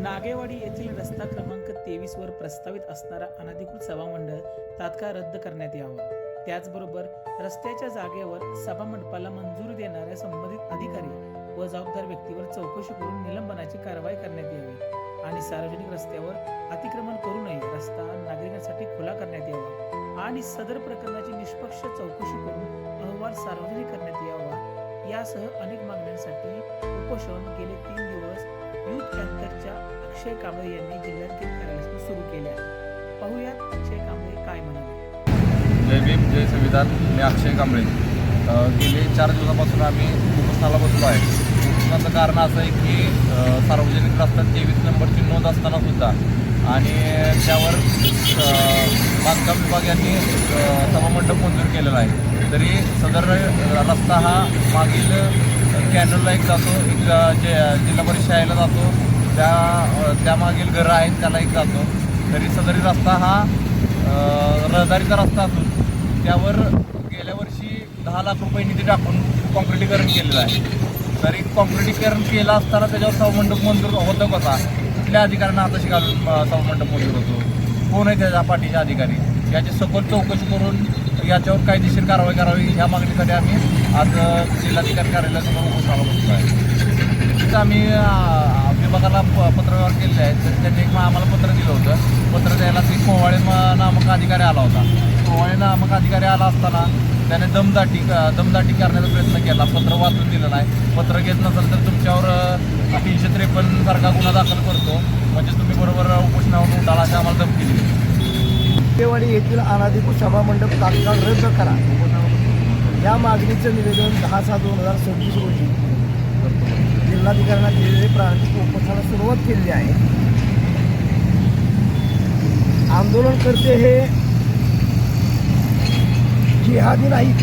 नागेवाडी येथील रस्ता क्रमांक 23 वर प्रस्तावित असणारा अनधिकृत सभामंडळ तात्काळ रद्द करण्यात यावा। त्याचबरोबर रस्त्याच्या जागेवर सभामंडपाला मंजुरी देणाऱ्या संबंधित अधिकारी व जबाबदार व्यक्तीवर चौकशी करून निलंबनाची कारवाई करण्यात यावी आणि सार्वजनिक रस्त्यावर अतिक्रमण करू नये, रस्ता नागरिकांसाठी खुला करण्यात यावा आणि सदर प्रकरणाची निष्पक्ष चौकशी करून अहवाल सार्वजनिक करण्यात यावा। यासह अनेक मागण्यांसाठी उपोषण गेले 3 दिवस युथ कॅन्सरच्या अक्षय कांबळे यांनी जिल्हाधिकारी कार्यालयात सुरू केले आहे। पाहूयात अक्षय कांबळे काय म्हणाले। जय भीम जय संविधान। मी अक्षय कांबळे। गेले 4 दिवसापासून आम्ही उपोषणाला बसलो आहे। उपोषणाचं कारण असं आहे की सार्वजनिक रस्त्यात 23 नंबरची नोंद असताना सुद्धा आणि त्यावर बांधकाम विभाग यांनी सभामंडप मंजूर केलेला आहे, तरी सदर रस्ता हा मागील कॅनलला एक जातो, एक जिल्हा परिषद शाळेला जातो, त्यामागील घरं आहेत त्याला एक जातो, तरी सदरी रस्ता हा रहदारीचा रस्ता असून त्यावर गेल्या वर्षी 10 लाख रुपये निधी टाकून कॉन्क्रिटीकरण केलेलं आहे। तरी कॉन्क्रिटीकरण केलं असताना त्याच्यावर सभामंडप मंजूर होतं कसा? कुठल्या अधिकाऱ्यांना हाताशी घालून सभामंडप मंजूर होतो? कोण आहे त्याच्या पाठीचे अधिकारी? याची सखोल चौकशी करून याच्यावर कायदेशीर कारवाई करावी ह्या मागणीसाठी आम्ही आज जिल्हाधिकारी कार्यालयासमोर उपोषणाला बसलो आहे। तिथं आम्ही विभागाला पत्रव्यवहार केलेले आहे, तर त्यांनी एक आम्हाला पत्र दिलं होतं। पत्र द्यायला ती कोवाळे नामक अधिकारी आला होता। कोवाळे नामक अधिकारी आला असताना त्याने दमदाटी करण्याचा प्रयत्न केला। पत्र वाचून दिलं नाही। पत्र घेत नसेल तर तुमच्यावर 353 सारखा गुन्हा दाखल करतो, म्हणजे तुम्ही बरोबर उपोषणावरून उठाला अशी आम्हाला धमकी दिली। नागेवाडी येथील अनधिकृत सभामंडप तात्काळ रद्द करा या मागणीचं निवेदन 10/7/2026 रोजी जिल्हाधिकाऱ्यांना दिलेले प्रारंभिक उपोषणाला सुरुवात केलेली आहे। आंदोलनकर्ते हे जिहादी नाहीत।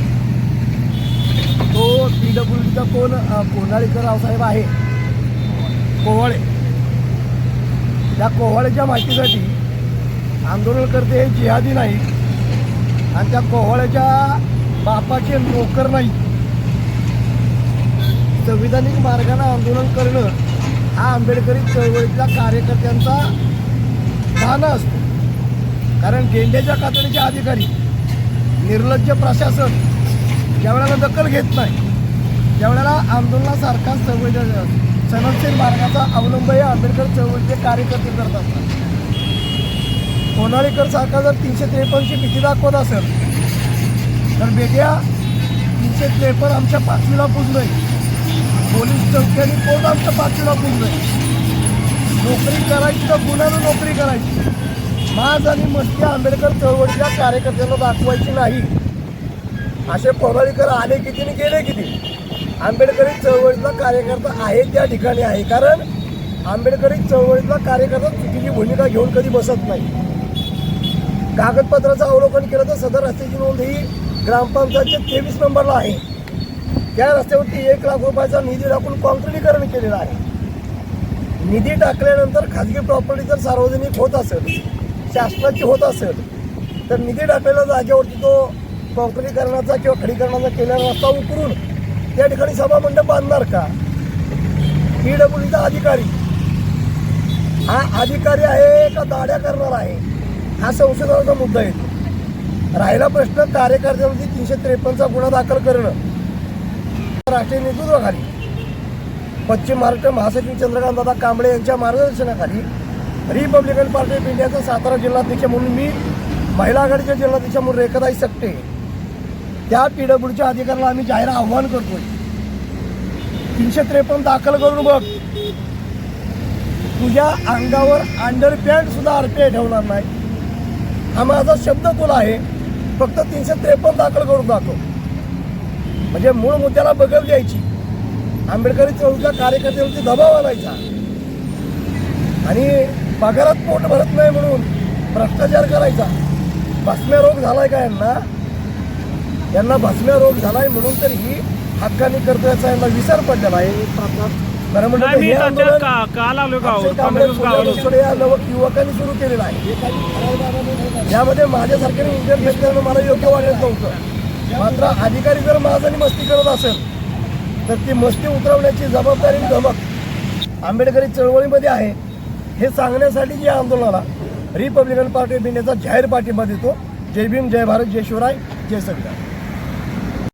तो PWDचा कोंढाळीकर रावसाहेब आहे, कोवाळे। त्या कोवाळेच्या माहितीसाठी आंदोलनकर्ते हे जिहादी नाहीत आणि त्या कोवाळ्याच्या बापाचे नोकर नाहीत। संविधानिक मार्गाने आंदोलन करणं हा आंबेडकरी चळवळीतल्या कार्यकर्त्यांचा दाना असतो, कारण गेंड्याच्या कातडीचे अधिकारी, निर्लज्ज प्रशासन ज्यावेळेला दखल घेत नाही त्यावेळेला आंदोलनासारखा सनदशील मार्गाचा अवलंब हे आंबेडकर चळवळीचे कार्यकर्ते करत असतात। कोंढाळीकर सारखा जर 353ची भीती दाखवत असेल तर बेट्या 353 आमच्या 5वीला पुजलंय, पोलीस चौकी आणि कोर्ट आमच्या 5वीला पुजलंय। नोकरी करायची तर गुन्ह्यानं नोकरी करायची, माज आणि मस्ती आंबेडकर चळवळीच्या कार्यकर्त्यांना दाखवायची नाही। असे कोंढाळीकर आले किती आणि गेले किती, आंबेडकरी चळवळीतला कार्यकर्ता आहे त्या ठिकाणी आहे, कारण आंबेडकरी चळवळीतला कार्यकर्ता चुकीची भूमिका घेऊन कधी बसत नाही। कागदपत्राचं अवलोकन केलं तर सदर रस्त्याची नोंद ही ग्रामपंचायतच्या 23 नंबरला आहे। त्या रस्त्यावरती 1 लाख रुपयाचा निधी टाकून कॉन्क्रिटीकरण केलेलं आहे। निधी टाकल्यानंतर खाजगी प्रॉपर्टी जर सार्वजनिक होत असेल, शासनाची होत असेल, तर निधी टाकलेल्या जागेवरती तो कॉन्क्रिटीकरणाचा किंवा खडीकरणाचा केलेला रस्ता उकरून त्या ठिकाणी सभामंडप बांधणार का? PWDचा अधिकारी हा अधिकारी आहे का दाड्या करणार आहे, हा संशोधनाचा मुद्दा येतो। राहिला प्रश्न कार्यकर्त्यांवरती 353चा गुन्हा दाखल करणं। राष्ट्रीय नेतृत्वाखाली पश्चिम महाराष्ट्र महासचिव चंद्रकांतदादा कांबळे यांच्या मार्गदर्शनाखाली रिपब्लिकन पार्टी ऑफ इंडियाचा सातारा जिल्हाध्यक्ष म्हणून मी, महिला आघाडीच्या जिल्हाध्यक्ष म्हणून रेखाताई सकटे, त्या PWDच्या अधिकाऱ्याला आम्ही जाहीर आव्हान करतोय, 353 दाखल करून बघ, तुझ्या अंगावर अंडरपॅन्ट सुद्धा RPI ठेवणार नाही, हा माझा शब्द तुला आहे। फक्त 353 दाखल करून दाखव, म्हणजे मूळ मुद्द्याला बगल द्यायची, आंबेडकरी चळवळीच्या कार्यकर्त्यांवरती दबाव आणायचा आणि पगारात पोट भरत नाही म्हणून भ्रष्टाचार करायचा। भस्म्या रोग झालाय का यांना भस्म्या रोग झालाय म्हणून तरी ही हक्कानी कर्तव्याचा यांना विसर पडलेला आहे। खरं म्हणजे युवकांनी सुरू केलेला आहे। यामध्ये माझ्यासारख्या इंटरव्ह्यू करणं मला योग्य वाटत नव्हतं, मात्र अधिकारी जर माझ आणि मस्ती करत असेल तर ती मस्ती उतरवण्याची जबाबदारी धमक आंबेडकरी चळवळीमध्ये आहे। हे सांगण्यासाठी या आंदोलनाला रिपब्लिकन पार्टी ऑफ इंडियाचा जाहीर पाठिंबा देतो. जय भीम, जय भारत, जय शिवराय, जय संविधान.